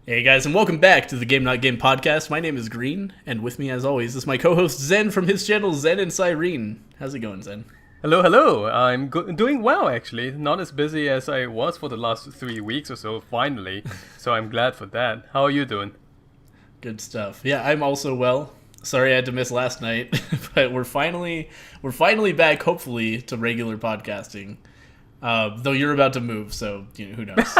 Hey guys, and welcome back to the Game Not Game podcast. My name is Green, and with me, as always, is my co-host Zen from his channel Zen and Cyrene. How's it going, Zen? Hello. I'm doing well, actually. Not as busy as I was for the last 3 weeks or so, finally. So I'm glad for that. How are you doing? Good stuff. Yeah, I'm also well. Sorry I had to miss last night, but we're finally back, hopefully, to regular podcasting. Though you're about to move, so who knows?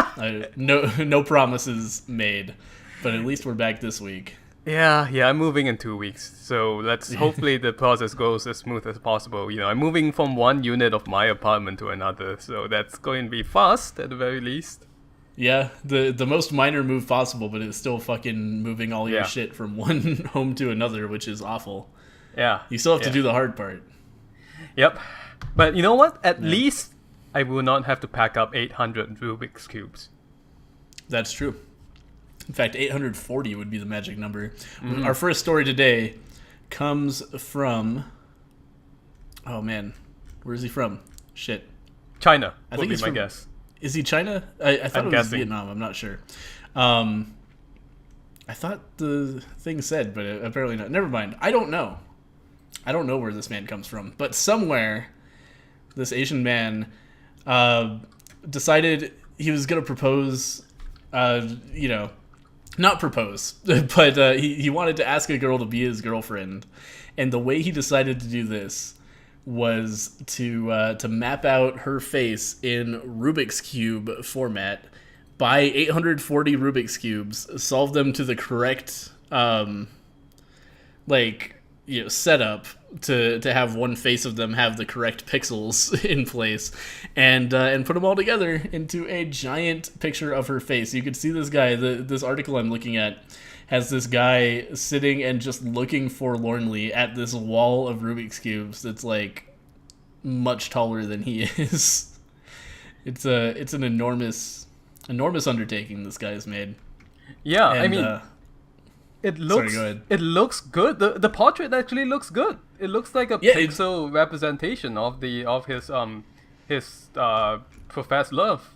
No promises made, but at least we're back this week. Yeah, I'm moving in 2 weeks. So hopefully the process goes as smooth as possible. I'm moving from one unit of my apartment to another, so that's going to be fast at the very least. Yeah, the most minor move possible, but it's still fucking moving all your shit from one home to another, which is awful. Yeah. You still have to do the hard part. Yep. But you know what? At least I will not have to pack up 800 Rubik's Cubes. That's true. In fact, 840 would be the magic number. Our first story today comes from... Oh, man. Where is he from? Shit. China, I think it's my guess. Is he China? I thought I'm it was guessing. Vietnam. I'm not sure. I thought the thing said, but apparently not. Never mind. I don't know. I don't know where this man comes from. But somewhere, this Asian man decided he was going to propose, not propose, but he wanted to ask a girl to be his girlfriend. And the way he decided to do this was to map out her face in Rubik's Cube format, buy 840 Rubik's Cubes, solve them to the correct setup to have one face of them have the correct pixels in place, and put them all together into a giant picture of her face. You could see this guy. This article I'm looking at has this guy sitting and just looking forlornly at this wall of Rubik's Cubes that's like much taller than he is. It's an enormous undertaking this guy has made. Yeah, And, I mean, it looks sorry, go ahead. it looks good. The portrait actually looks good. It looks like a pixel representation of his professed love.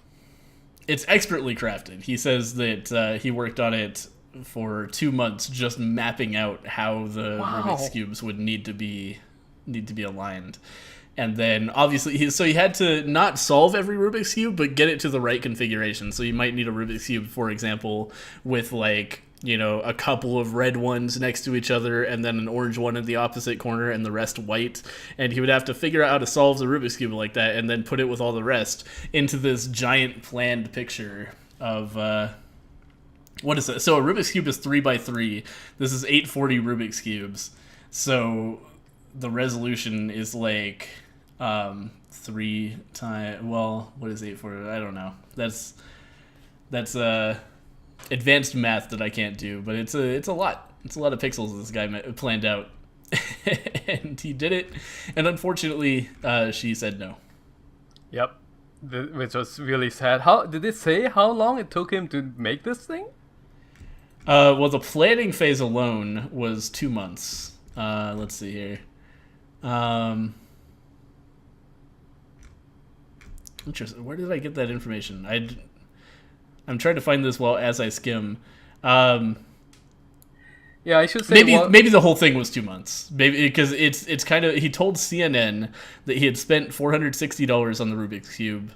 It's expertly crafted. He says that he worked on it for 2 months, just mapping out how the Rubik's Cubes would need to be aligned. And then obviously he had to not solve every Rubik's Cube, but get it to the right configuration. So you might need a Rubik's Cube, for example, with a couple of red ones next to each other and then an orange one in the opposite corner and the rest white. And he would have to figure out how to solve the Rubik's Cube like that and then put it with all the rest into this giant planned picture of... what is it? So a Rubik's Cube is 3x3. This is 840 Rubik's Cubes. So the resolution is like 3 times... Well, what is 840? I don't know. That's advanced math that I can't do, but it's a lot. It's a lot of pixels this guy planned out. And he did it. And unfortunately, she said no. Yep. Which was really sad. How did it say how long it took him to make this thing? Well, the planning phase alone was 2 months. Let's see here. Interesting. Where did I get that information? I'm trying to find this as I skim. Yeah, I should say maybe the whole thing was 2 months. Maybe because it's kind of, he told CNN that he had spent $460 on the Rubik's Cube.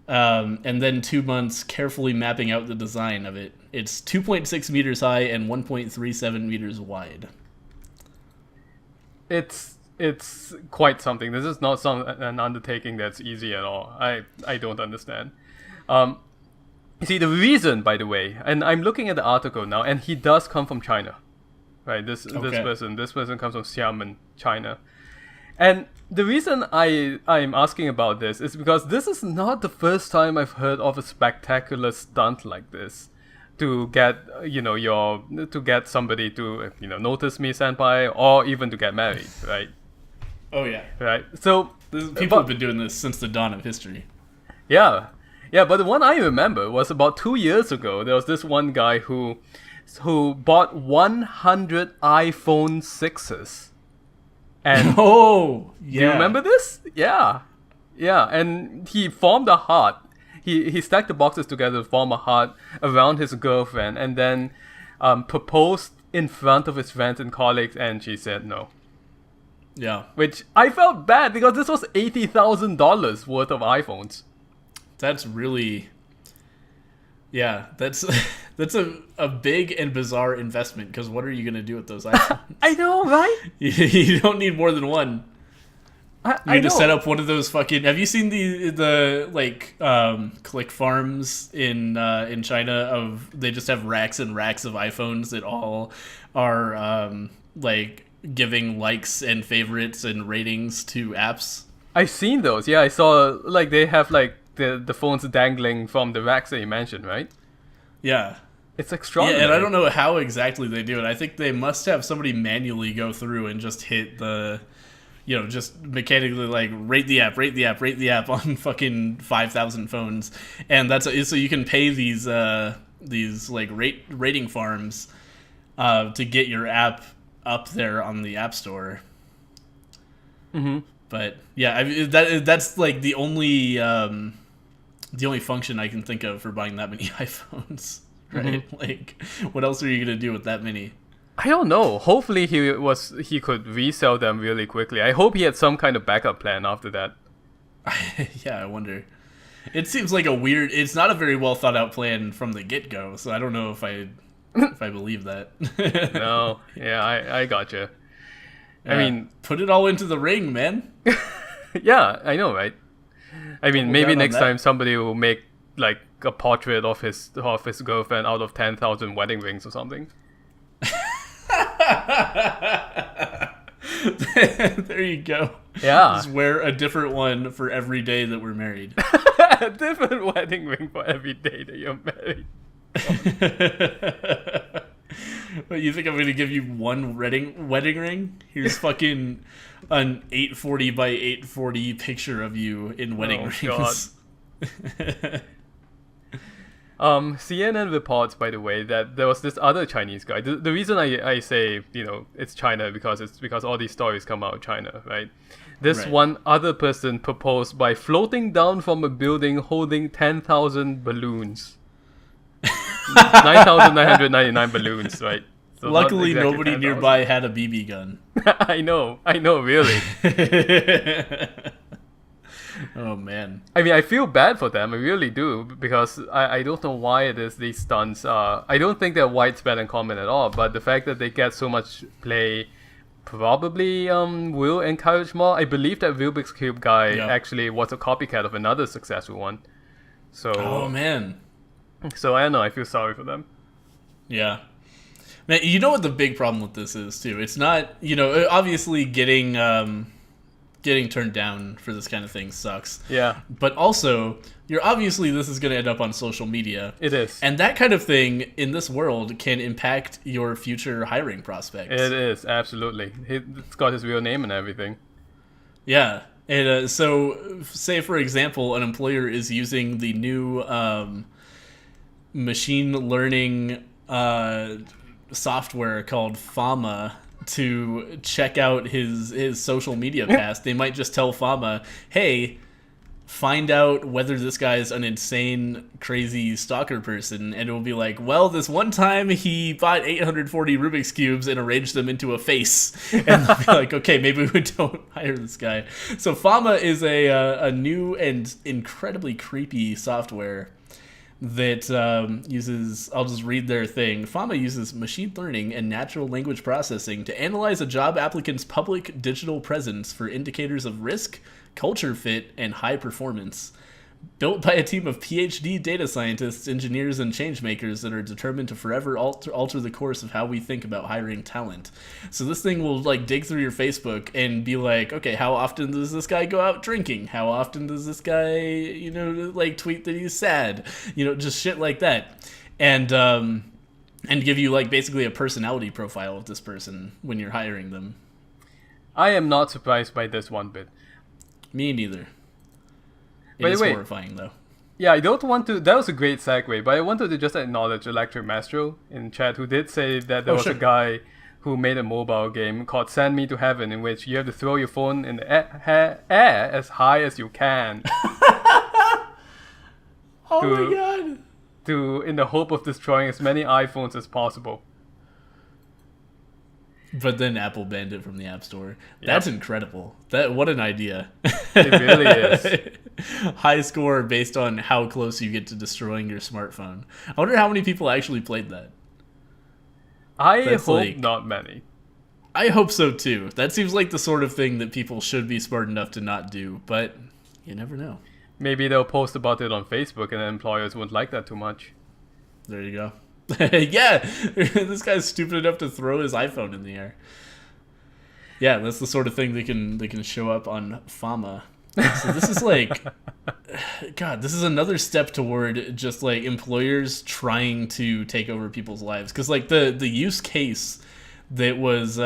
And then 2 months carefully mapping out the design of it. It's 2.6 meters high and 1.37 meters wide. It's quite something. This is not an undertaking that's easy at all. I don't understand. You see, the reason, by the way, and I'm looking at the article now, and he does come from China, right? This person comes from Xiamen, China. And the reason I'm asking about this is because this is not the first time I've heard of a spectacular stunt like this to get somebody to notice me, senpai, or even to get married, right? Oh yeah, right. So people have been doing this since the dawn of history. Yeah, but the one I remember was about 2 years ago. There was this one guy who bought 100 iPhone 6s. And oh, yeah. Do you remember this? Yeah. And he formed a heart he stacked the boxes together to form a heart around his girlfriend, and then proposed in front of his friends and colleagues, and she said no. Yeah. Which I felt bad because this was $80,000 worth of iPhones. That's really... Yeah, that's a big and bizarre investment, because what are you going to do with those iPhones? I know, right? You don't need more than one. You need to know. set up one of those fucking... Have you seen the like click farms in China of... They just have racks and racks of iPhones that all are like giving likes and favorites and ratings to apps? I've seen those. Yeah, I saw like they have like the phones dangling from the racks that you mentioned, right? Yeah. It's extraordinary. Yeah, and I don't know how exactly they do it. I think they must have somebody manually go through and just hit the... just mechanically like rate the app on fucking 5,000 phones, and that's so you can pay these like rating farms to get your app up there on the App Store. Mm-hmm. But yeah, that's like the only function I can think of for buying that many iPhones. Right? Mm-hmm. Like, what else are you gonna do with that many? I don't know. Hopefully he could resell them really quickly. I hope he had some kind of backup plan after that. Yeah, I wonder. It seems like it's not a very well thought out plan from the get go, so I don't know if I believe that. No, yeah, I gotcha. Yeah, I mean, put it all into the ring, man. yeah, I know, right? I mean, maybe down on next that. time somebody will make like a portrait of his girlfriend out of 10,000 wedding rings or something. There you go. Yeah. Just wear a different one for every day that we're married. A different wedding ring for every day that you're married. What, you think I'm gonna give you one wedding ring? Here's fucking an 840 by 840 picture of you in wedding rings. God. CNN reports, by the way, that there was this other Chinese guy. The reason I say, it's China because all these stories come out of China, right? This Right. one other person proposed by floating down from a building holding 10,000 balloons. 9,999 balloons, right? So not Luckily, exactly nobody 10,000. nearby had a BB gun. I know, really. Oh, man. I mean, I feel bad for them. I really do, because I don't know why it is these stunts. I don't think they're widespread and common at all, but the fact that they get so much play probably will encourage more. I believe that Rubik's Cube guy actually was a copycat of another successful one. So, Oh, man. So I don't know. I feel sorry for them. Yeah. Man, you know what the big problem with this is, too? It's not, obviously getting turned down for this kind of thing sucks. Yeah. But also, this is going to end up on social media. It is. And that kind of thing in this world can impact your future hiring prospects. It is, absolutely. It's got his real name and everything. Yeah. And so, say, for example, an employer is using the new machine learning software called Fama to check out his social media past. They might just tell Fama, hey, find out whether this guy is an insane, crazy stalker person. And it will be like, well, this one time he bought 840 Rubik's Cubes and arranged them into a face. And they'll be like, okay, maybe we don't hire this guy. So Fama is a new and incredibly creepy software that uses, I'll just read their thing. Fama uses machine learning and natural language processing to analyze a job applicant's public digital presence for indicators of risk, culture fit, and high performance. Built by a team of PhD data scientists, engineers, and changemakers that are determined to forever alter the course of how we think about hiring talent. So this thing will dig through your Facebook and be like, okay, how often does this guy go out drinking? How often does this guy, tweet that he's sad? Just shit like that. And give you basically a personality profile of this person when you're hiring them. I am not surprised by this one bit. Me neither. It By the is way, horrifying, though. Yeah, I don't want to... That was a great segue, but I wanted to just acknowledge Electric Mastro in chat, who did say that there was a guy who made a mobile game called Send Me to Heaven, in which you have to throw your phone in the air as high as you can. Oh my god. In the hope of destroying as many iPhones as possible. But then Apple banned it from the App Store. That's incredible. What an idea. It really is. High score based on how close you get to destroying your smartphone. I wonder how many people actually played that. I hope not many. I hope so too. That seems like the sort of thing that people should be smart enough to not do, but you never know. Maybe they'll post about it on Facebook and employers won't like that too much. There you go. Yeah, this guy's stupid enough to throw his iPhone in the air. Yeah, that's the sort of thing they can show up on Fama. So this is like, God, this is another step toward just like employers trying to take over people's lives. Because like the use case that was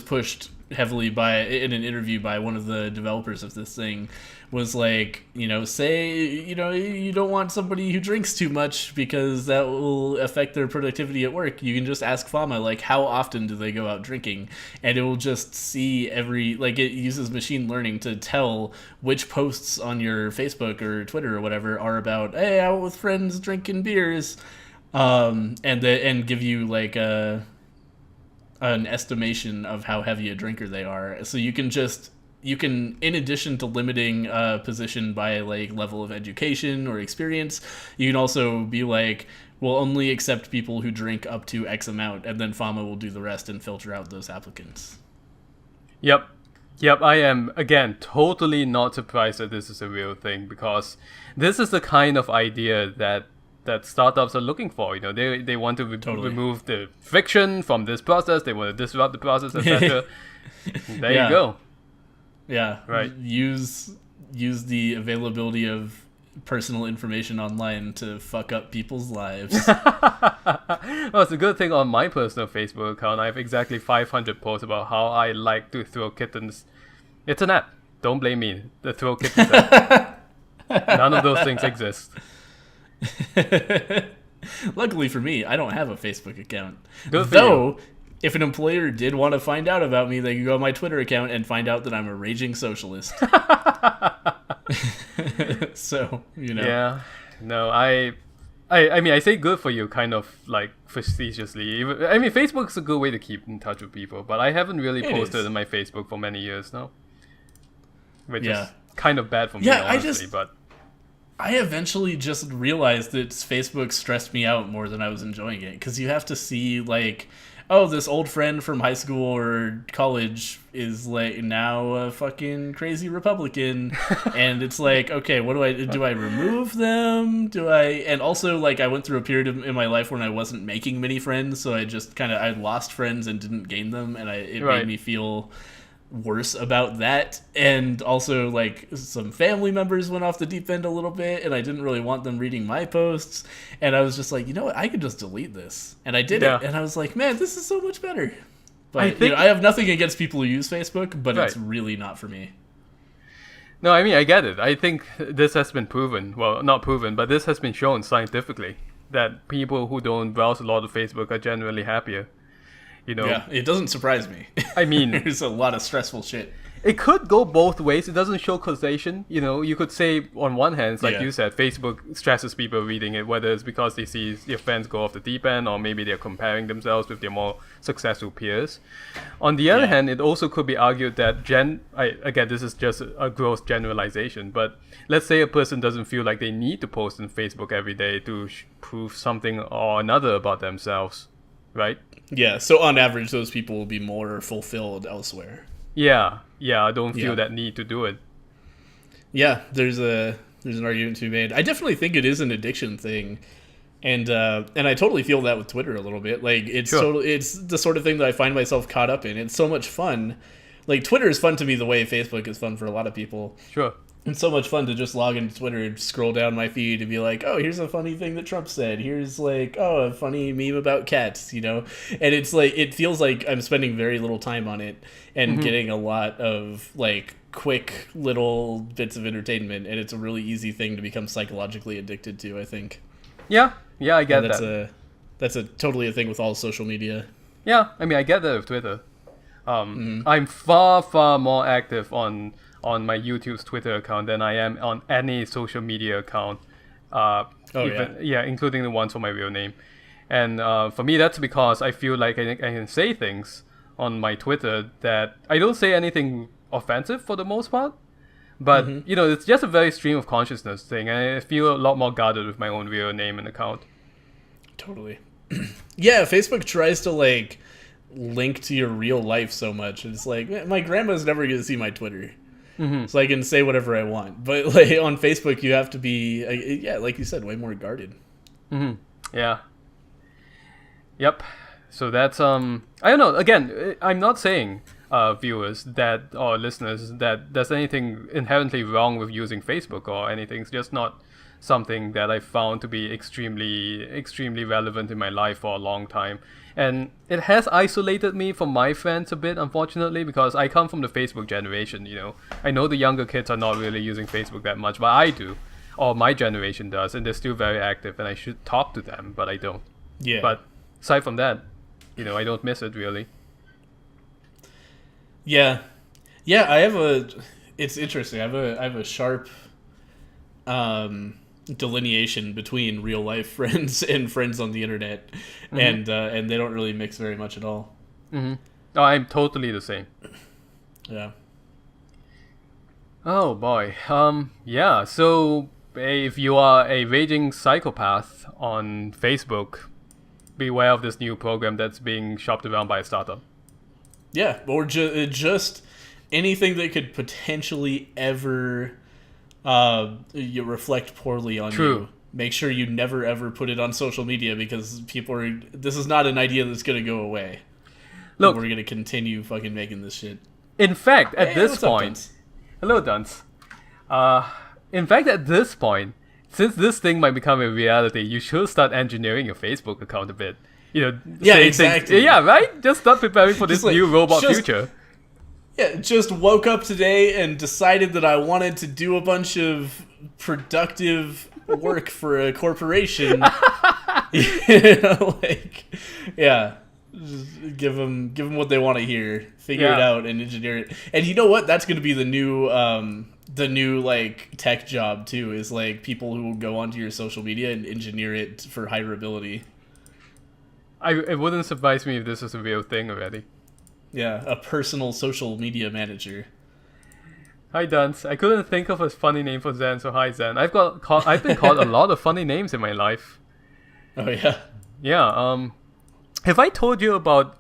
pushed heavily in an interview by one of the developers of this thing was like, say, you don't want somebody who drinks too much because that will affect their productivity at work. You can just ask Fama, like, how often do they go out drinking? And it will just see it uses machine learning to tell which posts on your Facebook or Twitter or whatever are about, hey, out with friends drinking beers, and give you like an estimation of how heavy a drinker they are. So you can, in addition to limiting position by like level of education or experience, you can also be like, we'll only accept people who drink up to X amount, and then Fama will do the rest and filter out those applicants. Yep, I am, again, totally not surprised that this is a real thing, because this is the kind of idea that startups are looking for. They want to remove the friction from this process, they want to disrupt the process, etc. There you go. Yeah, right. Use the availability of personal information online to fuck up people's lives. Well, it's a good thing on my personal Facebook account, I have exactly 500 posts about how I like to throw kittens. It's an app. Don't blame me. The throw kittens app. None of those things exist. Luckily for me, I don't have a Facebook account. Good for you. If an employer did want to find out about me, they could go on my Twitter account and find out that I'm a raging socialist. So, Yeah. No, I mean, I say good for you kind of like facetiously. I mean, Facebook's a good way to keep in touch with people, but I haven't really posted on my Facebook for many years now. Which is kind of bad for me, honestly, but I eventually just realized that Facebook stressed me out more than I was enjoying it, because you have to see like, oh, this old friend from high school or college is like now a fucking crazy Republican, and it's like, okay, what do I remove them? And also like I went through a period in my life when I wasn't making many friends, so I just I lost friends and didn't gain them, and it made me feel worse about that. And also like some family members went off the deep end a little bit, and I didn't really want them reading my posts, and I was just like, you know what, I could just delete this, and I did it, and I was like, man, this is so much better. But I have nothing against people who use Facebook, but it's really not for me. No, I mean, I get it. I think this has been proven, well, not proven, but this has been shown scientifically that people who don't browse a lot of Facebook are generally happier. Yeah, it doesn't surprise me. I mean, there's a lot of stressful shit. It could go both ways. It doesn't show causation. You could say on one hand, like you said, Facebook stresses people reading it, whether it's because they see their friends go off the deep end, or maybe they're comparing themselves with their more successful peers. On the other hand, it also could be argued that again, this is just a gross generalization, but let's say a person doesn't feel like they need to post on Facebook every day to prove something or another about themselves, right? Yeah, so on average, those people will be more fulfilled elsewhere. Yeah, I don't feel that need to do it. Yeah, there's an argument to be made. I definitely think it is an addiction thing, and I totally feel that with Twitter a little bit. Like it's the sort of thing that I find myself caught up in. It's so much fun. Like Twitter is fun to me the way Facebook is fun for a lot of people. Sure. It's so much fun to just log into Twitter and scroll down my feed and be like, oh, here's a funny thing that Trump said. Here's like, oh, a funny meme about cats, And it's like, it feels like I'm spending very little time on it and getting a lot of like quick little bits of entertainment. And it's a really easy thing to become psychologically addicted to, I think. Yeah, I get that. That's totally a thing with all social media. Yeah, I mean, I get that with Twitter. I'm far more active on on my YouTube's Twitter account than I am on any social media account. Including the ones for my real name. And for me, that's because I feel like I can say things on my Twitter that I don't say anything offensive for the most part. But, it's just a very stream of consciousness thing. And I feel a lot more guarded with my own real name and account. Totally. Yeah, Facebook tries to, like, link to your real life so much. It's like, my grandma's never going to see my Twitter. So I can say whatever I want. But, like, on Facebook, you have to be, like you said, way more guarded. Yeah. Yep. So that's, I don't know. Again, I'm not saying, viewers that or listeners that there's anything inherently wrong with using Facebook or anything. It's just not something that I found to be extremely relevant in my life for a long time. And it has isolated me from my friends a bit, unfortunately, because I come from the Facebook generation, I know the younger kids are not really using Facebook that much, but I do. Or my generation does, and they're still very active, and I should talk to them, but I don't. Yeah. But aside from that, I don't miss it, really. Yeah. It's interesting. I have a sharp delineation between real life friends and friends on the internet, and they don't really mix very much at all. Oh, I'm totally the same. Yeah. Oh boy. Yeah. So if you are a raging psychopath on Facebook, beware of this new program that's being shopped around by a startup. Yeah, or just anything that could potentially ever you reflect poorly on you. Make sure you never ever put it on social media, because this is not an idea that's going to go away. Look, we're going to continue fucking making this shit. In fact, at this point, hello, Dunce. In fact, at this point, since this thing might become a reality, you should start engineering your Facebook account a bit. Yeah, exactly. Yeah, right? Just start preparing for this new robot future. Yeah, just woke up today and decided that I wanted to do a bunch of productive work for a corporation. Yeah. Just give them what they want to hear. Figure it out and engineer it. And you know what? That's going to be the new like tech job too. Is like people who will go onto your social media and engineer it for hireability. It wouldn't surprise me if this is a real thing already. Yeah, a personal social media manager. Hi, Dunce. I couldn't think of a funny name for Zen, so hi, Zen. I've been called a lot of funny names in my life. Oh yeah. Yeah. Have I told you about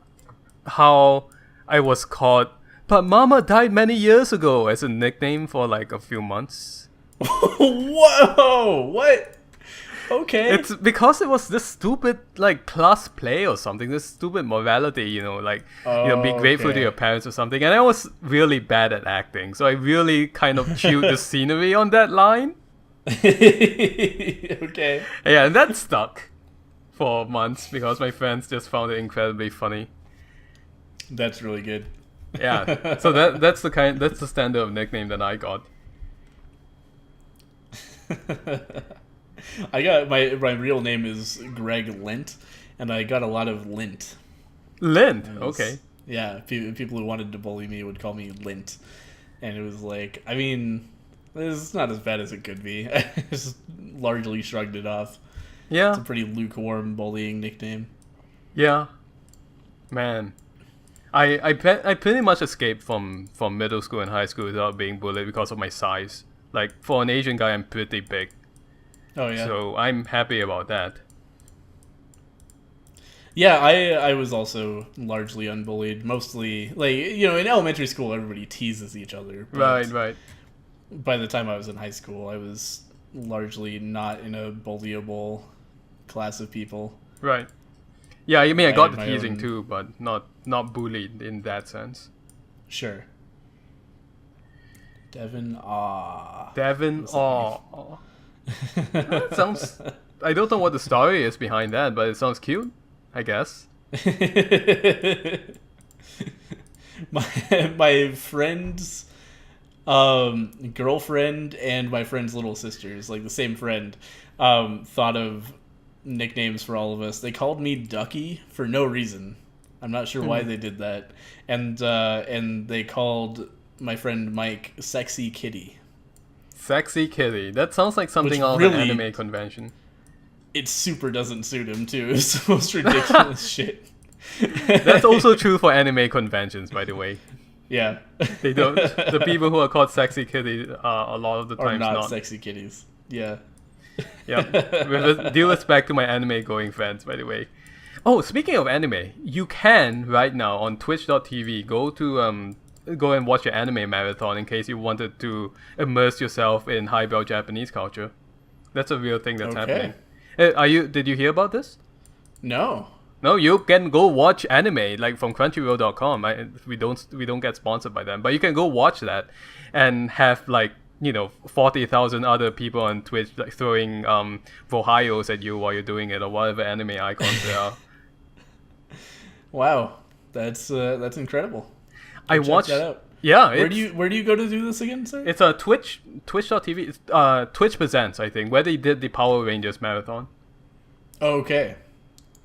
how I was called "But Mama died many years ago" as a nickname for like a few months? Whoa! What? Okay. It's because it was this stupid like class play or something, this stupid morality, be grateful to your parents or something. And I was really bad at acting, so I really kind of chewed the scenery on that line. Okay. Yeah, and that stuck for months because my friends just found it incredibly funny. That's really good. Yeah. So that's the standard of nickname that I got. I got my real name is Greg Lint, and I got a lot of lint. Lint, okay. Yeah, people who wanted to bully me would call me Lint, and it was like, I mean, it's not as bad as it could be. I just largely shrugged it off. Yeah, it's a pretty lukewarm bullying nickname. Yeah, man, I pretty much escaped from middle school and high school without being bullied because of my size. Like for an Asian guy, I'm pretty big. Oh yeah. So I'm happy about that. Yeah, I was also largely unbullied. Mostly, like, in elementary school, everybody teases each other. Right. By the time I was in high school, I was largely not in a bullyable class of people. Right. Yeah, I mean, I got the teasing too, but not bullied in that sense. Sure. Devin That sounds... I don't know what the story is behind that, but it sounds cute, I guess. my friend's girlfriend and my friend's little sisters, like the same friend, thought of nicknames for all of us. They called me Ducky for no reason. I'm not sure why they did that. And they called my friend Mike Sexy Kitty. Sexy Kitty. That sounds like something Which off really- an anime convention. It super doesn't suit him too. It's the most ridiculous shit. That's also true for anime conventions, by the way. Yeah. They don't. The people who are called Sexy Kitty are a lot of the Or times not sexy kitties. Yeah. Yeah. With due respect to my anime going fans, by the way. Oh, speaking of anime, you can right now on Twitch.tv go and watch your anime marathon in case you wanted to immerse yourself in highbrow Japanese culture. That's a real thing that's happening. Did you hear about this? No. No, you can go watch anime like from Crunchyroll.com. We don't get sponsored by them, but you can go watch that and have 40,000 other people on Twitch like throwing Vohayos at you while you're doing it or whatever anime icons there are. Wow. That's incredible. I Check watched. that out. Yeah, Where do you go to do this again, sir? It's a Twitch.tv. It's Twitch Presents, I think, where they did the Power Rangers marathon. Okay.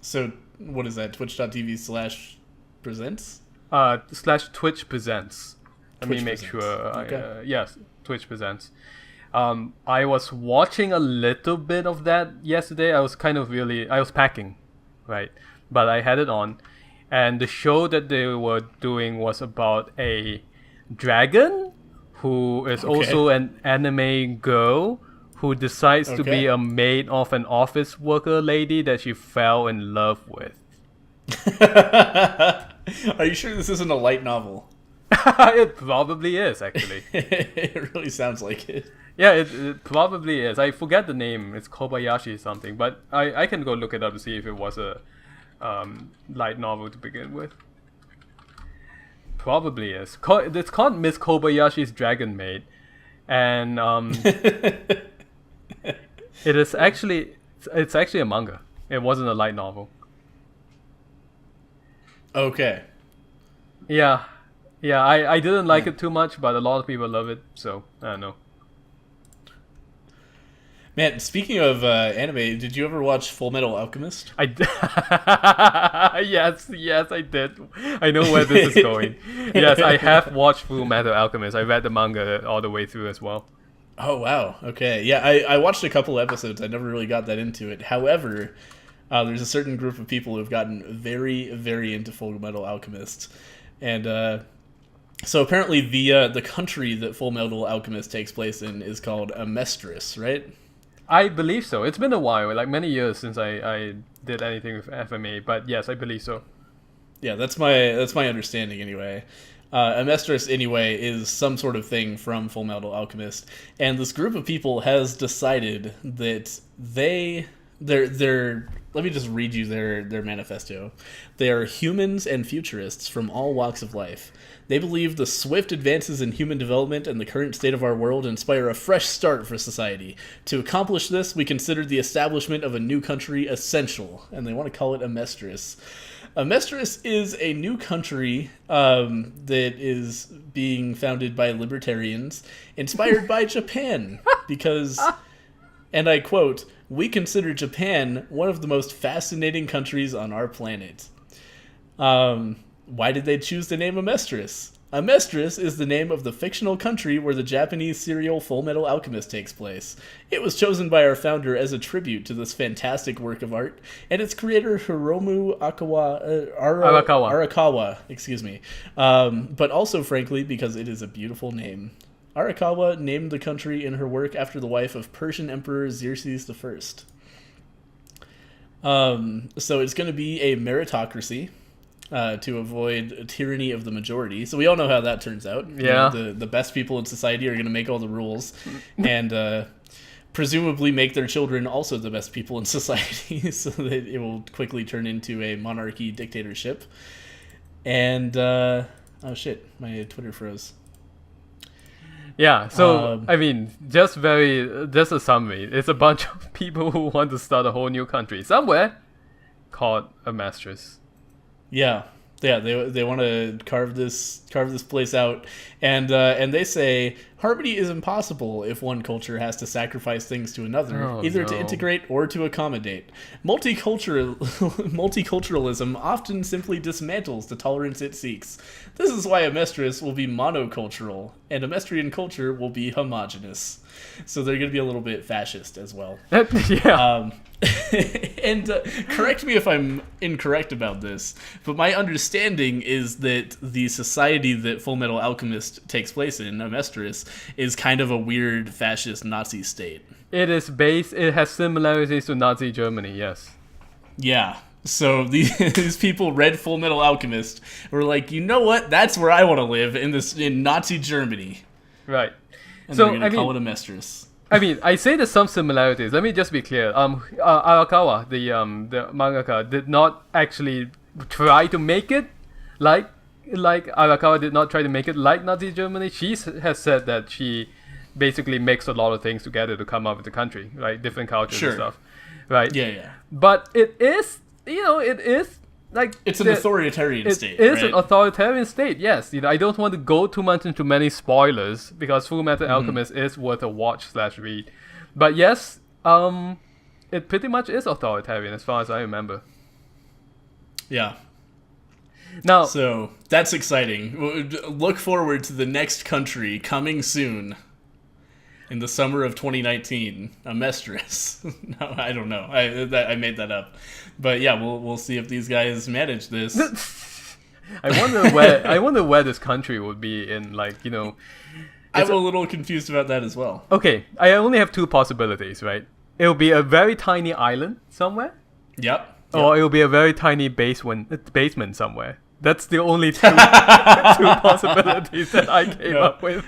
So what is that? Twitch.tv/presents? / Twitch Presents. Let me make Presents. sure. Okay. Yes, Twitch Presents. I was watching a little bit of that yesterday. I was packing, right? But I had it on, and the show that they were doing was about a dragon who is also an anime girl who decides to be a maid of an office worker lady that she fell in love with. Are you sure this isn't a light novel? It probably is, actually. It really sounds like it. Yeah, it probably is. I forget the name. It's Kobayashi something, but I can go look it up to see if it was a light novel to begin with. Probably is. It's called Miss Kobayashi's Dragon Maid, and it's actually a manga. It wasn't a light novel. Okay. Yeah, I didn't like it too much, but a lot of people love it, so I don't know. Man, speaking of anime, did you ever watch Full Metal Alchemist? Yes, I did. I know where this is going. Yes, I have watched Full Metal Alchemist. I read the manga all the way through as well. Oh, wow. Okay. Yeah, I watched a couple episodes. I never really got that into it. However, there's a certain group of people who have gotten very, very into Full Metal Alchemist. And so apparently the country that Full Metal Alchemist takes place in is called Amestris, right? I believe so. It's been a while, like many years since I did anything with FMA, but yes, I believe so. Yeah, that's my understanding anyway. Amestris, anyway, is some sort of thing from Full Metal Alchemist, and this group of people has decided that they're let me just read you their manifesto. They are humans and futurists from all walks of life. They believe the swift advances in human development and the current state of our world inspire a fresh start for society. To accomplish this, we consider the establishment of a new country essential, and they want to call it Amestris. Amestris is a new country that is being founded by libertarians, inspired by Japan, because, and I quote, "We consider Japan one of the most fascinating countries on our planet." Why did they choose the name Amestris? Amestris is the name of the fictional country where the Japanese serial Full Metal Alchemist takes place. It was chosen by our founder as a tribute to this fantastic work of art, and its creator Hiromu Arakawa, excuse me, but also, frankly, because it is a beautiful name. Arakawa named the country in her work after the wife of Persian Emperor Xerxes I. So it's going to be a meritocracy. To avoid tyranny of the majority. So we all know how that turns out. Yeah. You know, the best people in society are going to make all the rules and presumably make their children also the best people in society so that it will quickly turn into a monarchy dictatorship. And, oh shit, my Twitter froze. Yeah, so, I mean, just a summary. It's a bunch of people who want to start a whole new country somewhere called Amestris. Yeah, they want to carve this place out, and they say Harmony is impossible if one culture has to sacrifice things to another, either to no. integrate or to accommodate. Multiculturalism often simply dismantles the tolerance it seeks. This is why Amestris will be monocultural, and Amestrian culture will be homogenous. So they're going to be a little bit fascist as well. Yeah. And correct me if I'm incorrect about this, but my understanding is that the society that Full Metal Alchemist takes place in, Amestris, is kind of a weird fascist Nazi state. It has similarities to Nazi Germany, yes. Yeah. So these people read Full Metal Alchemist, were like, you know what? That's where I want to live, in Nazi Germany. Right. And so they're going to call it Amestris. I mean, I say there's some similarities. Let me just be clear. Arakawa, the mangaka, did not actually try to make it like Arakawa did not try to make it like Nazi Germany. She has said that she basically mixed a lot of things together to come up with the country, right? Different cultures and stuff, right? Yeah. But it is, it is like it's an authoritarian state. It is an authoritarian state. Yes, I don't want to go too much into many spoilers because Full Metal Alchemist is worth a watch/read. But yes, it pretty much is authoritarian as far as I remember. Yeah. Now, so that's exciting. Look forward to the next country coming soon. In the summer of 2019, Amestris. No, I don't know. I made that up, but yeah, we'll see if these guys manage this. I wonder where this country would be in, I'm a little confused about that as well. Okay, I only have two possibilities, right? It'll be a very tiny island somewhere. Yep. Or it'll be a very tiny basement somewhere. That's the only two possibilities that I came up with.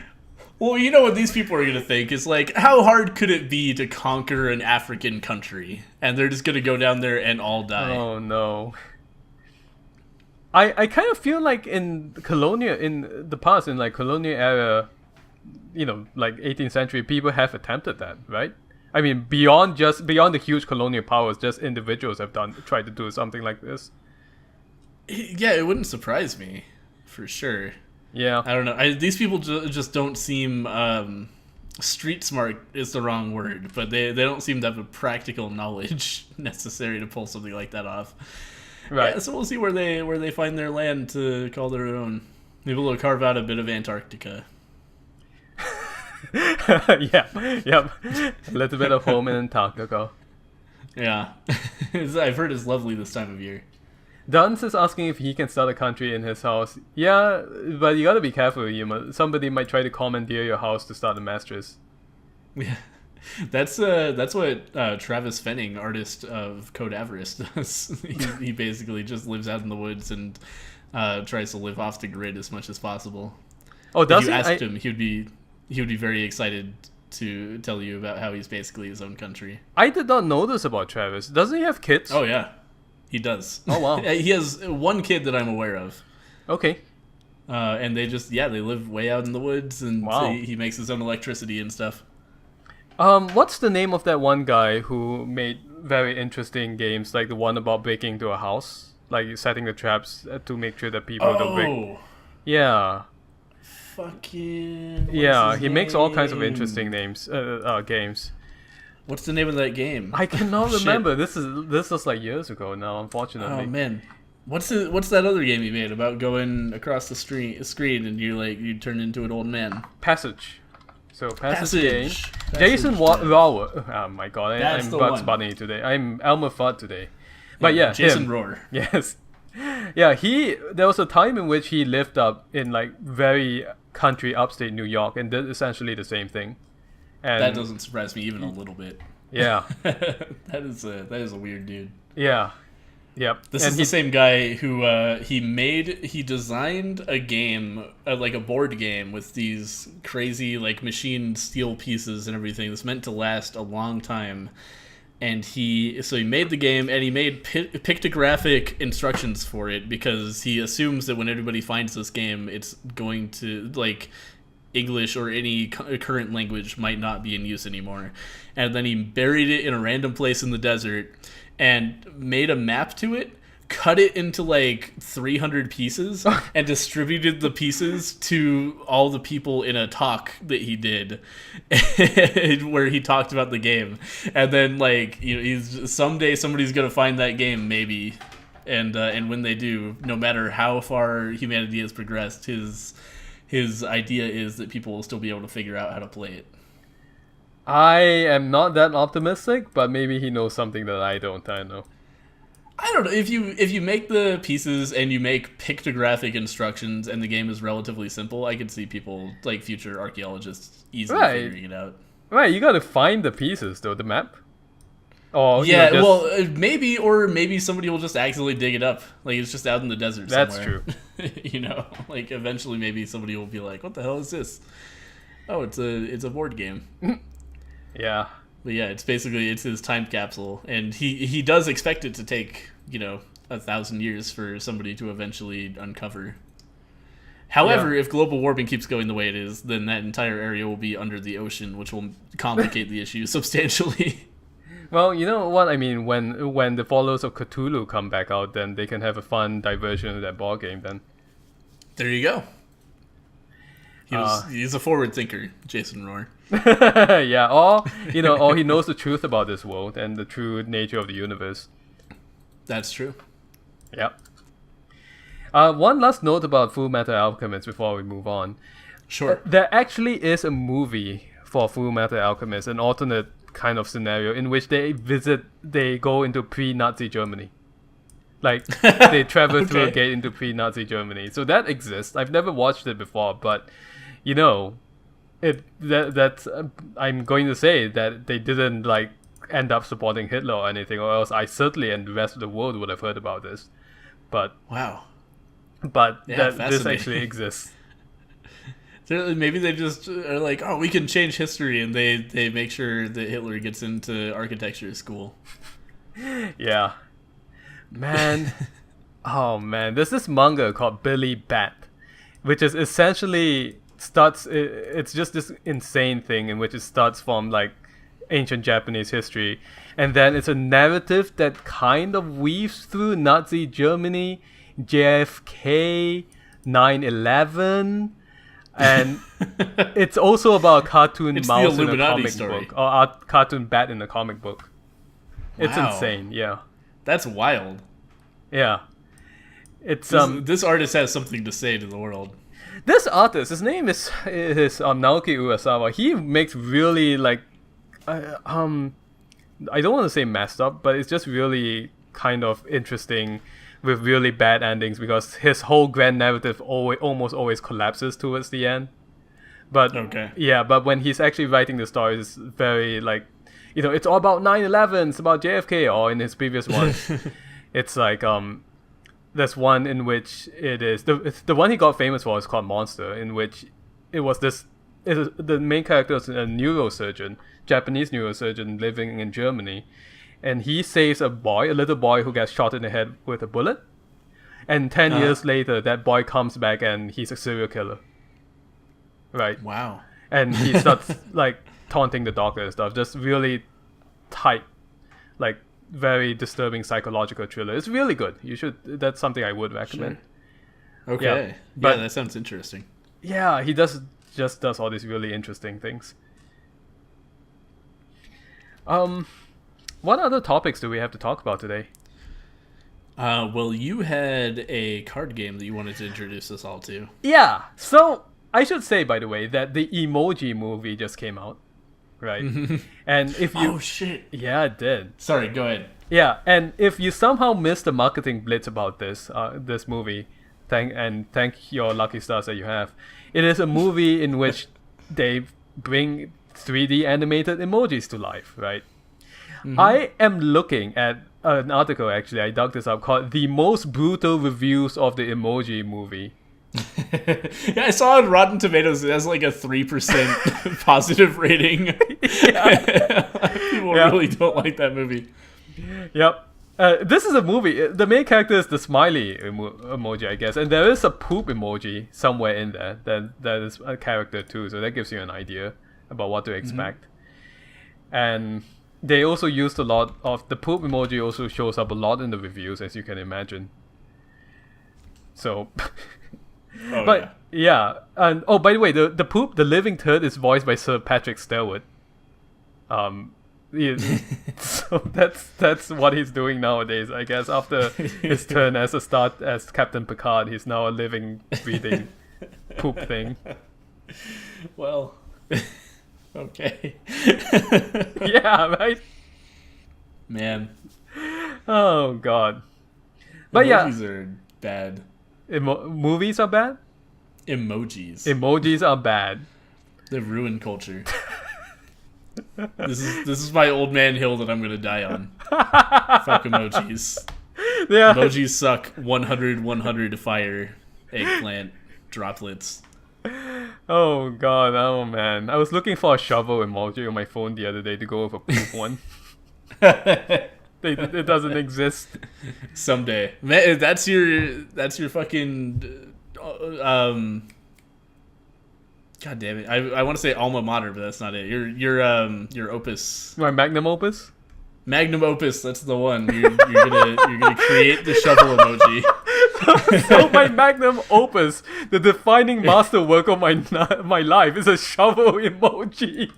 Well, you know what these people are going to think is like, how hard could it be to conquer an African country? And they're just going to go down there and all die. Oh, no. I kind of feel like in the past, in colonial era, 18th century, people have attempted that, right? I mean, beyond the huge colonial powers, just individuals have tried to do something like this. Yeah, it wouldn't surprise me, for sure. Yeah. I don't know. These people just don't seem... street smart is the wrong word, but they don't seem to have a practical knowledge necessary to pull something like that off. Right. Yeah, so we'll see where they find their land to call their own. Maybe they'll carve out a bit of Antarctica. Yep. A little bit of home in Antarctica. Yeah. I've heard it's lovely this time of year. Duns is asking if he can start a country in his house. Yeah, but you gotta be careful. Somebody might try to commandeer your house to start a Amestris. Yeah, that's what Travis Fenning, artist of Code Avarice, does. He basically just lives out in the woods and tries to live off the grid as much as possible. Oh, does if you he? asked him, he would be very excited to tell you about how he's basically his own country. I did not know this about Travis. Doesn't he have kids? Oh yeah. He does. Oh, wow. He has one kid that I'm aware of. Okay. And they live way out in the woods, and wow. he makes his own electricity and stuff. What's the name of that one guy who made very interesting games, like the one about breaking into a house? Like setting the traps to make sure that people don't break. Yeah. Fucking... Yeah, he makes all kinds of interesting games. What's the name of that game? I cannot remember. This was like years ago now, unfortunately. Oh man, what's that other game you made about going across the screen and you turn into an old man? Passage. So Passage game. Passage. Jason Rower. Oh my god, I'm Bugs one. Bunny today. I'm Elmer Fudd today. But yeah, Jason him. Roar. Yes. Yeah, there was a time in which he lived up in very country upstate New York and did essentially the same thing. And that doesn't surprise me even a little bit. Yeah. that is a weird dude. Yeah. Yep. This is the same guy who he designed a game, like a board game with these crazy machined steel pieces and everything that's meant to last a long time. And he made the game and he made pictographic instructions for it because he assumes that when everybody finds this game, it's going to English or any current language might not be in use anymore. And then he buried it in a random place in the desert and made a map to it, cut it into like 300 pieces and distributed the pieces to all the people in a talk that he did where he talked about the game. And then like, you know, he's someday somebody's going to find that game maybe. And when they do, no matter how far humanity has progressed, his idea is that people will still be able to figure out how to play it. I am not that optimistic, but maybe he knows something that I don't know. I don't know, if you make the pieces and you make pictographic instructions and the game is relatively simple, I could see people, like future archaeologists, easily figuring it out. Right, you gotta find the pieces though, the map. Or yeah, maybe somebody will just accidentally dig it up. Like it's just out in the desert somewhere. That's true. You know, like eventually maybe somebody will be like, "What the hell is this?" Oh, it's a board game. Yeah. But yeah, it's his time capsule, and he does expect it to take, you know, 1,000 years for somebody to eventually uncover. However, if global warming keeps going the way it is, then that entire area will be under the ocean, which will complicate the issue substantially. Well, you know what I mean. When the followers of Cthulhu come back out, then they can have a fun diversion of that board game. Then there you go. He's a forward thinker, Jason Rohr. Yeah, or he knows the truth about this world and the true nature of the universe. That's true. Yep. One last note about Full Metal Alchemist before we move on. Sure. There actually is a movie for Full Metal Alchemist, an alternate kind of scenario in which they go into pre-Nazi Germany. Like, they travel through a gate into pre-Nazi Germany. So that exists. I've never watched it before, but, you know, I'm going to say that they didn't, like, end up supporting Hitler or anything, or else I certainly and the rest of the world would have heard about this. But... Wow. But this actually exists. Maybe they just are like, oh, we can change history, and they make sure that Hitler gets into architecture school. Yeah. Man. Oh, man. There's this manga called Billy Bat, which is essentially it's just this insane thing in which it starts from, like, ancient Japanese history, and then it's a narrative that kind of weaves through Nazi Germany, JFK, 9/11, and it's also about a cartoon mouse in a comic book, or a cartoon bat in a comic book. It's insane, yeah. That's wild. Yeah. It's this artist has something to say to the world. This artist, his name is Naoki Urasawa. He makes really, like, I don't want to say messed up, but it's just really kind of interesting with really bad endings, because his whole grand narrative almost always collapses towards the end. But yeah, but when he's actually writing the stories, it's very, like, you know, it's all about 9/11, it's about JFK, or in his previous one, it's like there's one in which it is the one he got famous for is called Monster, in which it was the main character is a neurosurgeon, Japanese neurosurgeon living in Germany, and he saves a little boy who gets shot in the head with a bullet, and 10 years later that boy comes back and he's a serial killer. Right. Wow. And he starts like taunting the doctor and stuff. Just really tight, like very disturbing psychological thriller. It's really good. You should. That's something I would recommend. Sure. Okay. Yeah, that sounds interesting. Yeah, he does all these really interesting things. What other topics do we have to talk about today? Well, you had a card game that you wanted to introduce us all to. Yeah. So I should say, by the way, that the Emoji movie just came out, right? And if you... Oh, shit. Yeah, it did. Sorry, go ahead. Yeah, and if you somehow missed the marketing blitz about this movie, thank your lucky stars that you have. It is a movie in which they bring 3D animated emojis to life, right? Mm-hmm. I am looking at an article, actually, I dug this up, called The Most Brutal Reviews of the Emoji Movie. Yeah, I saw on Rotten Tomatoes it has like a 3% positive rating. People really don't like that movie. Yep. This is a movie. The main character is the smiley emoji, I guess, and there is a poop emoji somewhere in there that is a character too, so that gives you an idea about what to expect. Mm-hmm. And they also used a lot of the poop emoji. Also shows up a lot in the reviews, as you can imagine. So, but yeah, and oh, by the way, the poop, the living turd, is voiced by Sir Patrick Stewart. Yeah, so that's what he's doing nowadays, I guess. After his turn as Captain Picard, he's now a living, breathing poop thing. Well, okay. Yeah, right. Man. Oh God. But yeah, emojis are bad. Movies are bad. Emojis are bad. They've ruined culture. This is my old man hill that I'm gonna die on. Fuck emojis. Yeah. Emojis suck. 100 fire eggplant droplets. Oh God, oh man. I was looking for a shovel emoji on my phone the other day to go with a poop one. It doesn't exist. Someday. Man, that's your fucking God damn it! I want to say alma mater, but that's not it. Your opus. My magnum opus. Magnum opus. That's the one. You're gonna create the shovel emoji. So my magnum opus, the defining masterwork of my life, is a shovel emoji.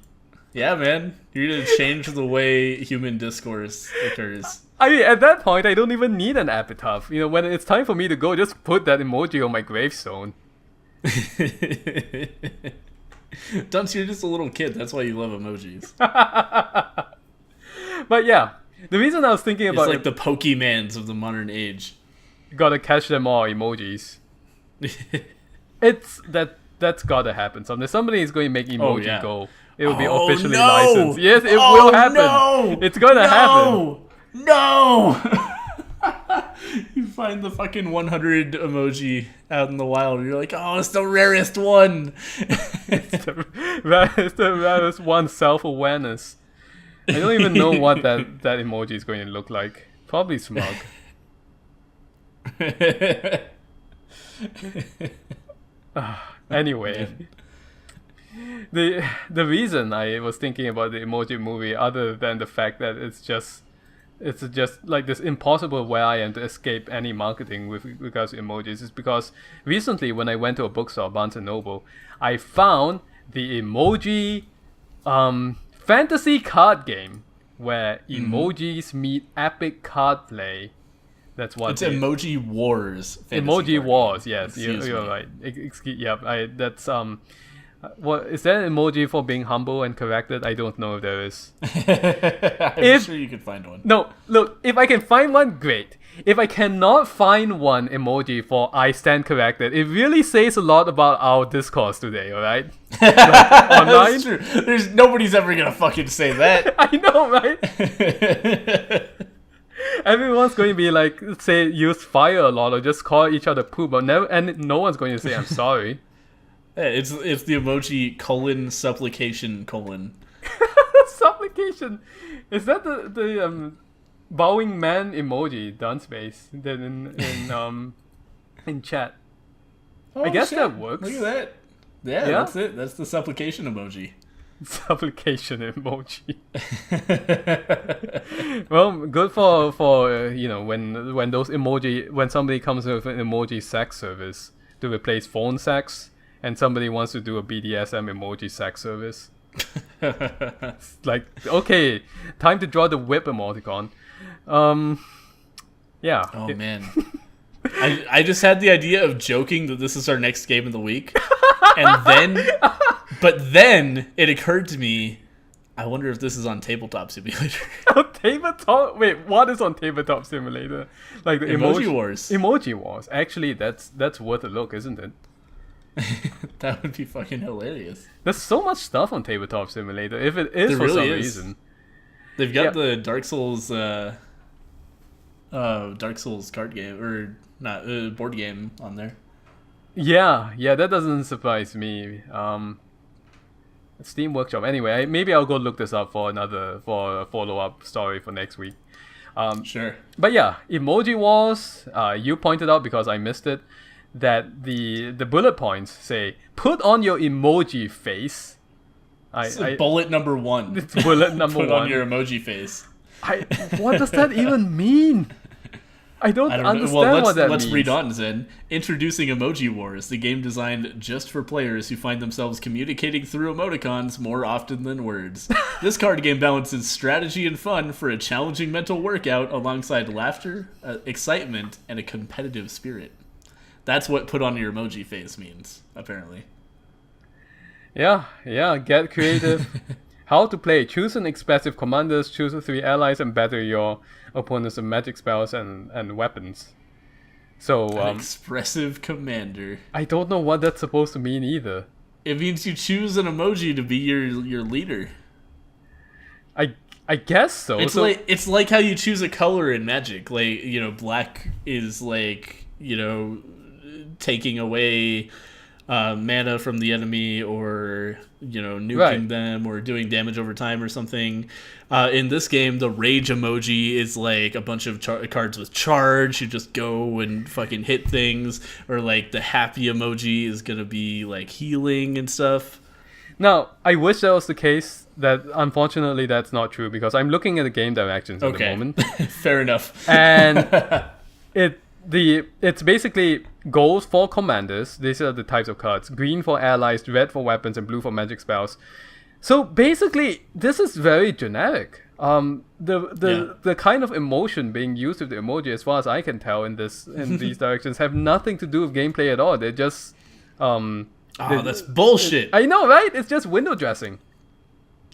Yeah, man. You're gonna change the way human discourse occurs. I mean, at that point, I don't even need an epitaph. When it's time for me to go, just put that emoji on my gravestone. Dunce, you're just a little kid. That's why you love emojis. But yeah, the reason I was thinking about it's like the Pokemans of the modern age. Gotta catch them all emojis. That's gotta happen someday. Somebody is going to make emoji go. It will be officially licensed. Yes, it will happen. No! It's gonna happen. No! You find the fucking 100 emoji out in the wild, and you're like, oh, it's the rarest one. It's the rarest one, self-awareness. I don't even know what that emoji is going to look like. Probably smug. Anyway, the reason I was thinking about the emoji movie, other than the fact that it's just like this impossible way I am to escape any marketing with regards to emojis, is because recently when I went to a bookstore, Barnes & Noble, I found the emoji fantasy card game where emojis meet epic card play. That's what it's Emoji Wars. Emoji Wars, yes, you're right. That's what is that an emoji for being humble and corrected? I don't know if there is. I'm sure you could find one. No, look, if I can find one, great. If I cannot find one emoji for I stand corrected, it really says a lot about our discourse today, alright? Like, online? That's true. Nobody's ever gonna fucking say that. I know, right? Everyone's going to be like, say, use fire a lot or just call each other poop, but no one's going to say I'm sorry. Yeah, it's the emoji : supplication : supplication. Is that the bowing man emoji done space in chat? Oh, I guess shit. that works. Look at that. Yeah, that's it. That's the supplication emoji. Supplication emoji. Well, good for when those when somebody comes with an emoji sex service to replace phone sex, and somebody wants to do a BDSM emoji sex service. It's like, okay, time to draw the whip emoticon. Yeah. Oh man. I just had the idea of joking that this is our next game of the week, but then it occurred to me, I wonder if this is on Tabletop Simulator. Tabletop? Wait, what is on Tabletop Simulator? Like the Emoji Wars. Emoji Wars. Actually, that's worth a look, isn't it? That would be fucking hilarious. There's so much stuff on Tabletop Simulator. If it is for some reason, they've got the Dark Souls card game or not board game on there. Yeah, that doesn't surprise me. Steam Workshop. Anyway, maybe I'll go look this up for a follow-up story for next week. Sure. But yeah, Emoji Wars. You pointed out, because I missed it, that the bullet points say, put on your emoji face. Bullet number 1. It's bullet number Put 1. on your emoji face. What does that even mean? I don't understand what that means. Let's read on, Zen. Introducing Emoji Wars, the game designed just for players who find themselves communicating through emoticons more often than words. This card game balances strategy and fun for a challenging mental workout alongside laughter, excitement, and a competitive spirit. That's what put on your emoji face means, apparently. Yeah, get creative. How to play. Choose an expressive commanders, choose 3 allies, and battle your opponents with magic spells and weapons. So, an expressive commander. I don't know what that's supposed to mean either. It means you choose an emoji to be your leader. I guess so. It's like how you choose a color in Magic. Like, black is like, taking away mana from the enemy, or nuking them, or doing damage over time or something. In this game, the rage emoji is like a bunch of cards with charge. You just go and fucking hit things. Or like the happy emoji is gonna be like healing and stuff. Now, I wish that was the case. That unfortunately that's not true, because I'm looking at the game directions at the moment. Fair enough. And it's basically gold for commanders. These are the types of cards. Green for allies, red for weapons, and blue for magic spells. So basically, this is very generic. The kind of emotion being used with the emoji, as far as I can tell, in these directions, have nothing to do with gameplay at all. They're just that's bullshit. I know, right? It's just window dressing.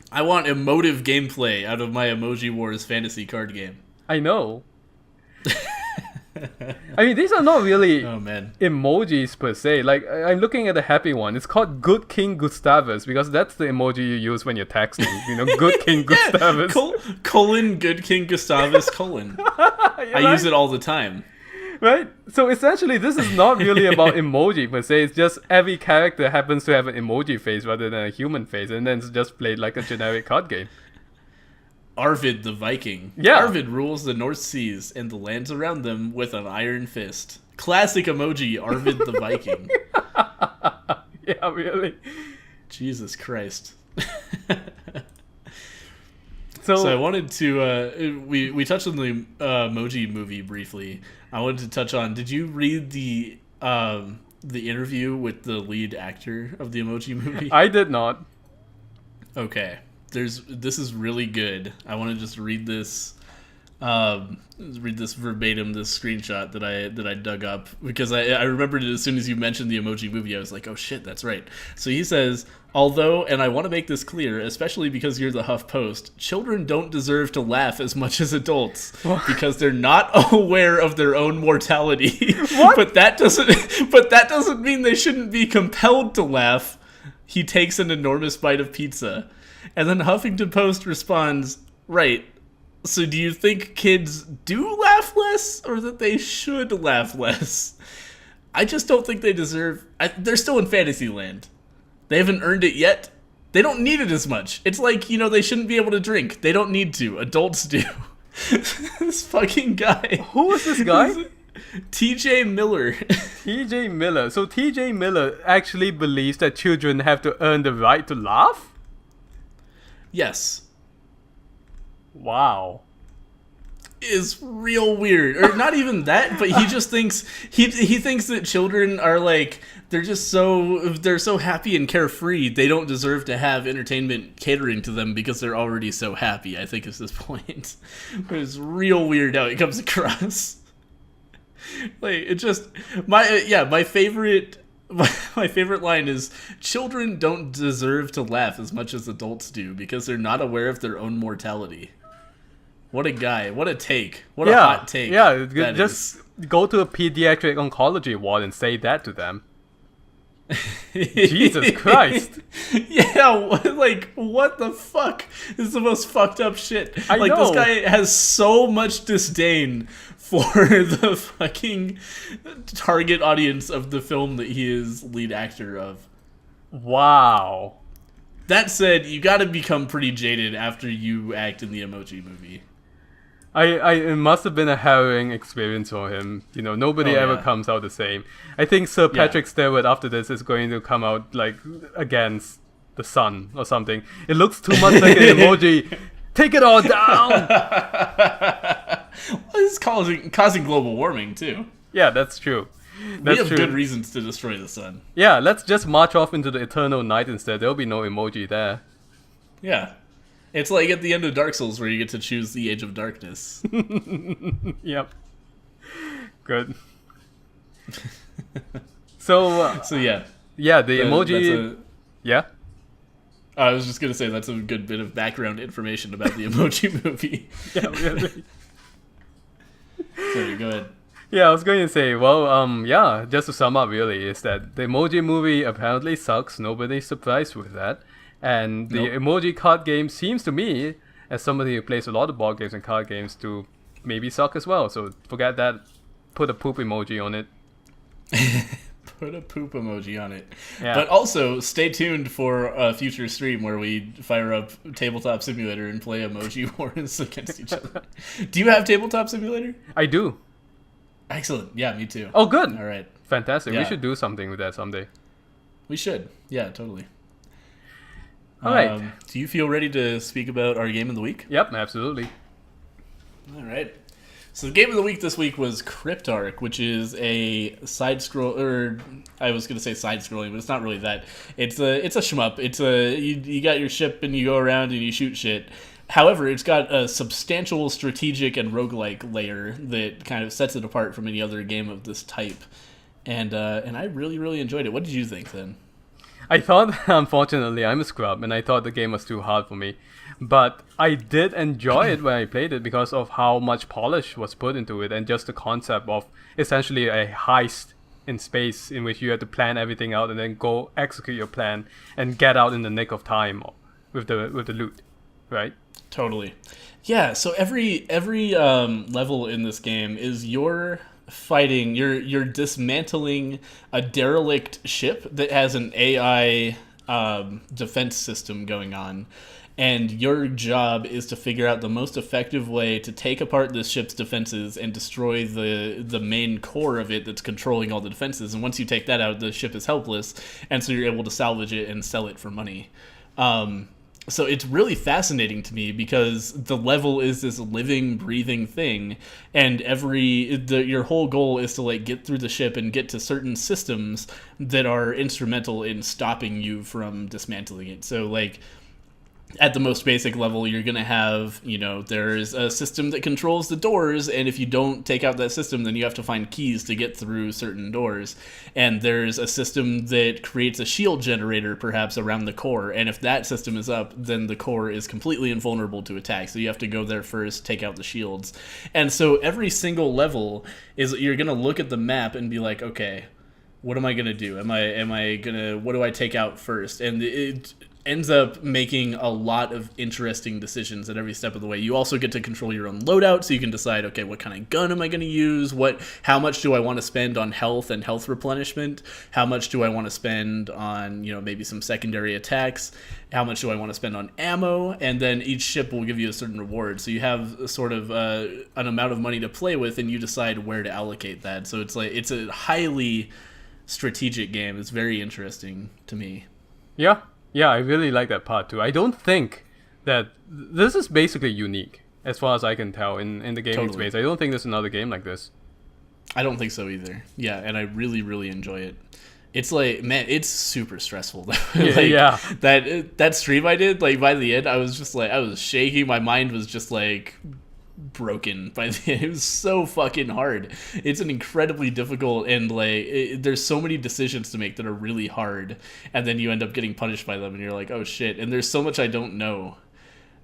I want emotive gameplay out of my Emoji Wars fantasy card game. I know. I mean, these are not really emojis per se. Like, I'm looking at the happy one. It's called Good King Gustavus, because that's the emoji you use when you're texting. Good King Gustavus. Colon Good King Gustavus colon. I use it all the time. Right? So essentially, this is not really about emoji per se. It's just every character happens to have an emoji face rather than a human face, and then it's just played like a generic card game. Arvid the Viking. Yeah. Arvid rules the North Seas and the lands around them with an iron fist. Classic emoji, Arvid the Viking. Yeah, really. Jesus Christ. So I wanted to, we touched on the Emoji movie briefly. I wanted to touch on, did you read the interview with the lead actor of the Emoji movie? I did not. Okay. This is really good. I want to just read this verbatim, this screenshot that I dug up, because I remembered it as soon as you mentioned the Emoji movie. I was like, oh shit, that's right. So he says, although, and I want to make this clear, especially because you're the HuffPost, children don't deserve to laugh as much as adults because they're not aware of their own mortality. What? But that doesn't mean they shouldn't be compelled to laugh. He takes an enormous bite of pizza. And then Huffington Post responds, right, so do you think kids do laugh less, or that they should laugh less? I just don't think they deserve... they're still in Fantasyland. They haven't earned it yet. They don't need it as much. It's like, they shouldn't be able to drink. They don't need to. Adults do. This fucking guy. Who is this guy? T.J. Miller. T.J. Miller. So T.J. Miller actually believes that children have to earn the right to laugh? Yes. Wow. Is real weird. Or not even that, but he just thinks he thinks that children are like, they're so happy and carefree, they don't deserve to have entertainment catering to them because they're already so happy, I think is his point. But it's real weird how it comes across. Like, it just my favorite line is, children don't deserve to laugh as much as adults do because they're not aware of their own mortality. What a guy. What a take. What a hot take. Yeah, just go to a pediatric oncology ward and say that to them. Jesus Christ. Yeah, like, what the fuck? This is the most fucked up shit. I know. This guy has so much disdain for the fucking target audience of the film that he is lead actor of. Wow. That said, you gotta become pretty jaded after you act in the Emoji movie. It must have been a harrowing experience for him. Nobody ever comes out the same. I think Sir Patrick Stewart after this is going to come out like against the sun or something. It looks too much like an emoji. Take it all down. Well, this is causing global warming too. Yeah, that's true. We have good reasons to destroy the sun. Yeah, let's just march off into the eternal night instead. There'll be no emoji there. Yeah. It's like at the end of Dark Souls where you get to choose the Age of Darkness. Yep. Good. So yeah. Yeah, the emoji... Yeah? I was just going to say that's a good bit of background information about the Emoji movie. Yeah, really. Sorry, go ahead. Yeah, I was going to say, well, yeah, just to sum up really, is that the Emoji movie apparently sucks. Nobody's surprised with that. And the Emoji card game seems to me, as somebody who plays a lot of board games and card games, to maybe suck as well. So forget that. Put a poop emoji on it. Put a poop emoji on it. Yeah. But also, stay tuned for a future stream where we fire up Tabletop Simulator and play emoji wars against each other. Do you have Tabletop Simulator? I do. Excellent. Yeah, me too. Oh, good. All right. Fantastic. Yeah. We should do something with that someday. We should. Yeah, totally. All right. Do you feel ready to speak about our game of the week? Yep, absolutely. All right. So the game of the week this week was Cryptarch, which is a side-scroll, or I was going to say side-scrolling, but it's not really that. It's a shmup. It's you got your ship and you go around and you shoot shit. However, it's got a substantial strategic and roguelike layer that kind of sets it apart from any other game of this type. And I really, really enjoyed it. What did you think then? I thought, unfortunately, I'm a scrub, and I thought the game was too hard for me. But I did enjoy it when I played it because of how much polish was put into it, and just the concept of essentially a heist in space in which you have to plan everything out and then go execute your plan and get out in the nick of time with the loot, right? Totally. Yeah, so every level in this game is you're dismantling a derelict ship that has an AI defense system going on, and your job is to figure out the most effective way to take apart this ship's defenses and destroy the main core of it that's controlling all the defenses. And once you take that out, the ship is helpless, and so you're able to salvage it and sell it for money. So it's really fascinating to me because the level is this living, breathing thing, and your whole goal is to like get through the ship and get to certain systems that are instrumental in stopping you from dismantling it. So like at the most basic level, you're going to have, there's a system that controls the doors, and if you don't take out that system, then you have to find keys to get through certain doors. And there's a system that creates a shield generator, perhaps, around the core, and if that system is up, then the core is completely invulnerable to attack, so you have to go there first, take out the shields. And so every single level is, you're going to look at the map and be like, okay, what am I going to do? What do I take out first? And it ends up making a lot of interesting decisions at every step of the way. You also get to control your own loadout, so you can decide, okay, what kind of gun am I going to use? How much do I want to spend on health and health replenishment? How much do I want to spend on, maybe some secondary attacks? How much do I want to spend on ammo? And then each ship will give you a certain reward. So you have sort of an amount of money to play with, and you decide where to allocate that. So it's a highly strategic game. It's very interesting to me. Yeah, I really like that part too. I don't think that this is basically unique, as far as I can tell, in the gaming space. I don't think there's another game like this. I don't think so either. Yeah, and I really, really enjoy it. It's like, man, it's super stressful. Yeah. That stream I did, like by the end, I was just like, I was shaking. My mind was just like broken by the end. It was so fucking hard. It's an incredibly difficult, and there's so many decisions to make that are really hard, and then you end up getting punished by them, and you're like, oh shit. And there's so much I don't know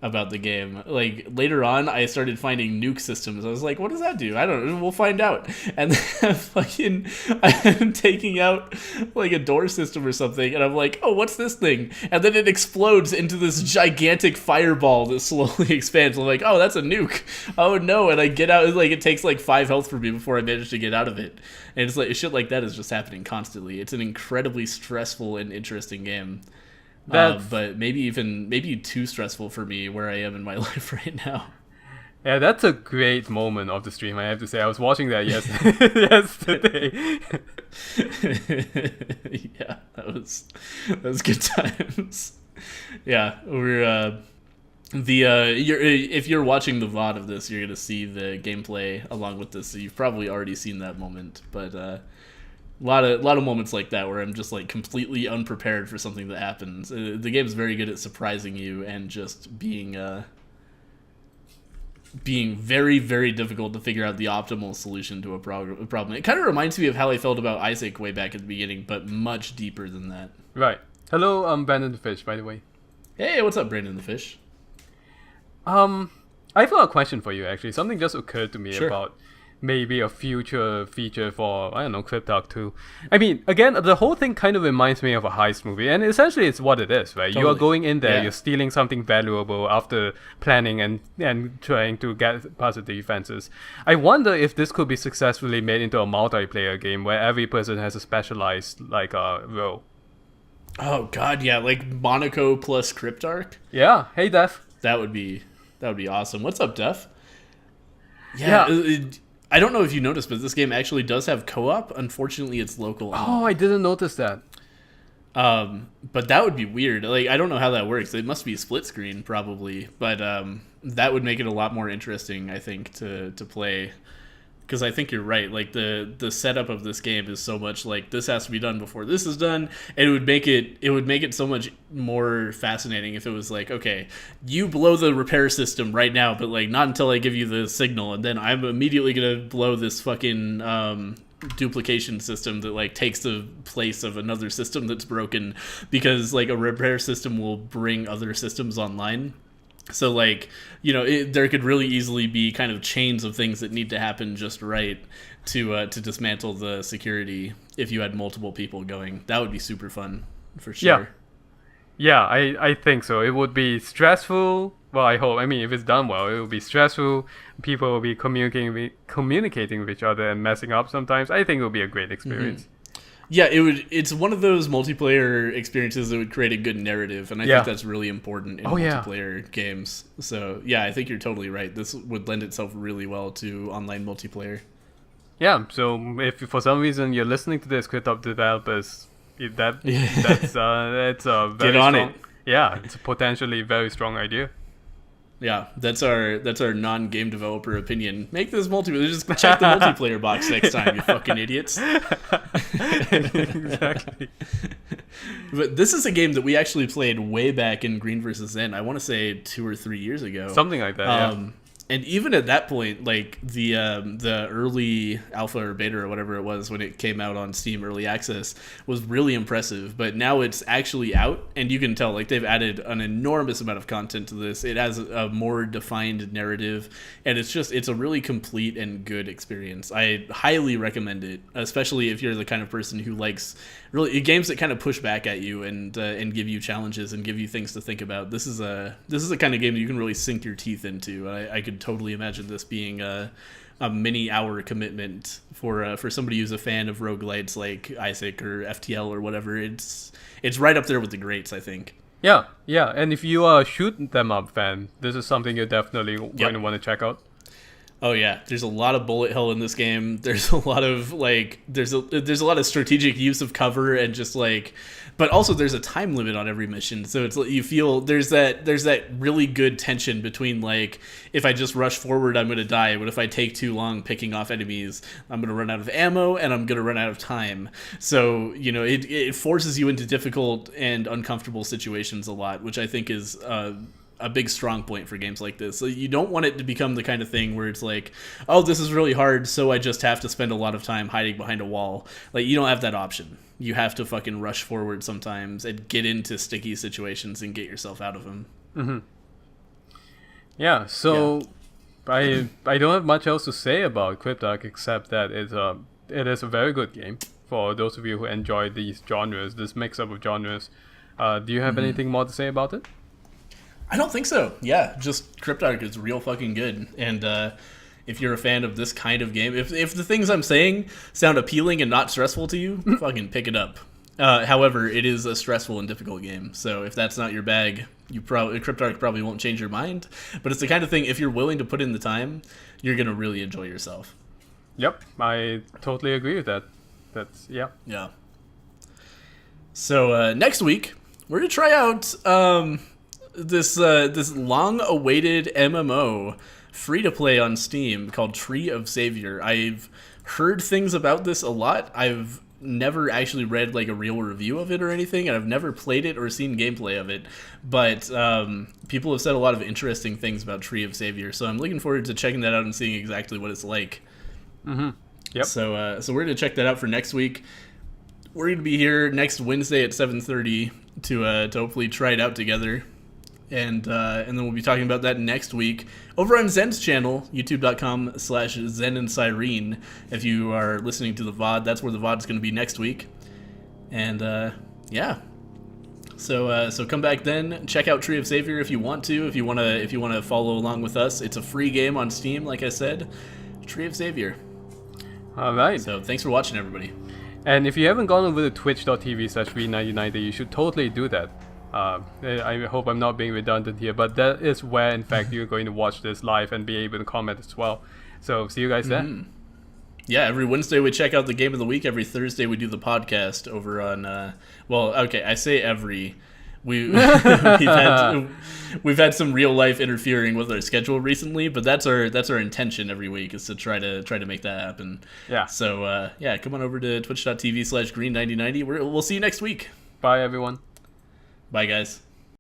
about the game. Like later on, I started finding nuke systems. I was like, what does that do? I don't know. We'll find out. And then I'm taking out like a door system or something, and I'm like, oh, what's this thing? And then it explodes into this gigantic fireball that slowly expands. I'm like, oh, that's a nuke. Oh no. And I get out, it takes like 5 health for me before I manage to get out of it. And it's like shit like that is just happening constantly. It's an incredibly stressful and interesting game. But maybe too stressful for me where I am in my life right now. Yeah, that's a great moment of the stream, I have to say. I was watching that yesterday. Yeah, that was good times. Yeah, we're if you're watching the VOD of this, you're gonna see the gameplay along with this. So you've probably already seen that moment, but a lot of moments like that where I'm just like completely unprepared for something that happens. The game's very good at surprising you and just being very, very difficult to figure out the optimal solution to a problem. It kind of reminds me of how I felt about Isaac way back at the beginning, but much deeper than that. Right. Hello, I'm Brandon the Fish, by the way. Hey, what's up, Brandon the Fish? I've got a question for you, actually. Something just occurred to me Sure. about maybe a future feature for, I don't know, Cryptarch 2. I mean, again, the whole thing kind of reminds me of a heist movie, and essentially it's what it is, right? You are Totally. going in there, Yeah. you're stealing something valuable after planning and trying to get past the defenses. I wonder if this could be successfully made into a multiplayer game where every person has a specialized, like, role. Oh God, yeah, like Monaco plus Cryptark. Yeah. Hey, Def. That would be awesome. What's up, Def? Yeah. I don't know if you noticed, but this game actually does have co-op. Unfortunately, it's local. Oh, I didn't notice that. But that would be weird. Like, I don't know how that works. It must be split screen probably, but that would make it a lot more interesting, I think, to play. Because I think you're right. Like the setup of this game is so much like this has to be done before this is done, and it would make it so much more fascinating if it was like, okay, you blow the repair system right now, but like not until I give you the signal, and then I'm immediately gonna blow this fucking duplication system that like takes the place of another system that's broken, because like a repair system will bring other systems online. So, like, you know, there could really easily be kind of chains of things that need to happen just right to dismantle the security if you had multiple people going. That would be super fun, for sure. Yeah, I think so. It would be stressful. Well, I hope. I mean, if it's done well, it will be stressful. People will be communicating with each other and messing up sometimes. I think it will be a great experience. Yeah, it's one of those multiplayer experiences that would create a good narrative, and I think that's really important in multiplayer games. So, yeah, I think you're totally right. This would lend itself really well to online multiplayer. Yeah, so if for some reason you're listening to this, Cryptarch developers, that's a very Get on strong, it. Yeah, it's a potentially very strong idea. Yeah, that's our non-game developer opinion. Make this multiplayer. Just check the multiplayer box next time, you fucking idiots. Exactly. But this is a game that we actually played way back in Green vs. Zen. I want to say 2 or 3 years ago. Something like that, yeah. And even at that point, like the early alpha or beta or whatever it was when it came out on Steam Early Access was really impressive. But now it's actually out, and you can tell like they've added an enormous amount of content to this. It has a more defined narrative, and it's a really complete and good experience. I highly recommend it, especially if you're the kind of person who likes really games that kind of push back at you and give you challenges and give you things to think about. This is a kind of game that you can really sink your teeth into. I could totally imagine this being a many hour commitment for somebody who's a fan of roguelites like Isaac or FTL or whatever. It's right up there with the greats, I think. Yeah, and if you are a shoot them up fan, this is something you're definitely going to want to check out. Oh yeah, there's a lot of bullet hell in this game. There's a lot of like there's a lot of strategic use of cover and just like, but also there's a time limit on every mission. So it's you feel there's that really good tension between like if I just rush forward I'm gonna die, but if I take too long picking off enemies I'm gonna run out of ammo and I'm gonna run out of time. So you know it forces you into difficult and uncomfortable situations a lot, which I think is a big strong point for games like this. So you don't want it to become the kind of thing where it's like, oh, this is really hard, so I just have to spend a lot of time hiding behind a wall. Like, you don't have that option. You have to fucking rush forward sometimes and get into sticky situations and get yourself out of them. Mm-hmm. Yeah, so I don't have much else to say about Cryptarch except that it is a very good game for those of you who enjoy these genres, this mix-up of genres. Do you have anything more to say about it? I don't think so. Yeah, just Cryptarch is real fucking good. And if you're a fan of this kind of game, if the things I'm saying sound appealing and not stressful to you, fucking pick it up. However, it is a stressful and difficult game. So if that's not your bag, Cryptarch probably won't change your mind. But it's the kind of thing, if you're willing to put in the time, you're going to really enjoy yourself. Yep, I totally agree with that. Yeah. So next week, we're gonna try out this long-awaited MMO, free to play on Steam, called Tree of Savior. I've heard things about this a lot. I've never actually read like a real review of it or anything, and I've never played it or seen gameplay of it. But people have said a lot of interesting things about Tree of Savior, so I'm looking forward to checking that out and seeing exactly what it's like. Mm-hmm. Yep. So we're gonna check that out for next week. We're gonna be here next Wednesday at 7:30 to hopefully try it out together. And then we'll be talking about that next week over on Zen's channel, youtube.com/Zen and Cyrene. If you are listening to the VOD, that's where the VOD is going to be next week. And yeah, so come back then. Check out Tree of Savior if you want to. If you want to follow along with us, it's a free game on Steam. Like I said, Tree of Savior. All right. So thanks for watching, everybody. And if you haven't gone over to twitch.tv/Green99, you should totally do that. I hope I'm not being redundant here, but that is where, in fact, you're going to watch this live and be able to comment as well. So, see you guys then. Yeah, every Wednesday we check out the game of the week. Every Thursday we do the podcast over on. Well, okay, I say every. We've had some real life interfering with our schedule recently, but that's our intention every week, is to try to make that happen. Yeah. So yeah, come on over to twitch.tv/green9090. We'll see you next week. Bye, everyone. Bye, guys.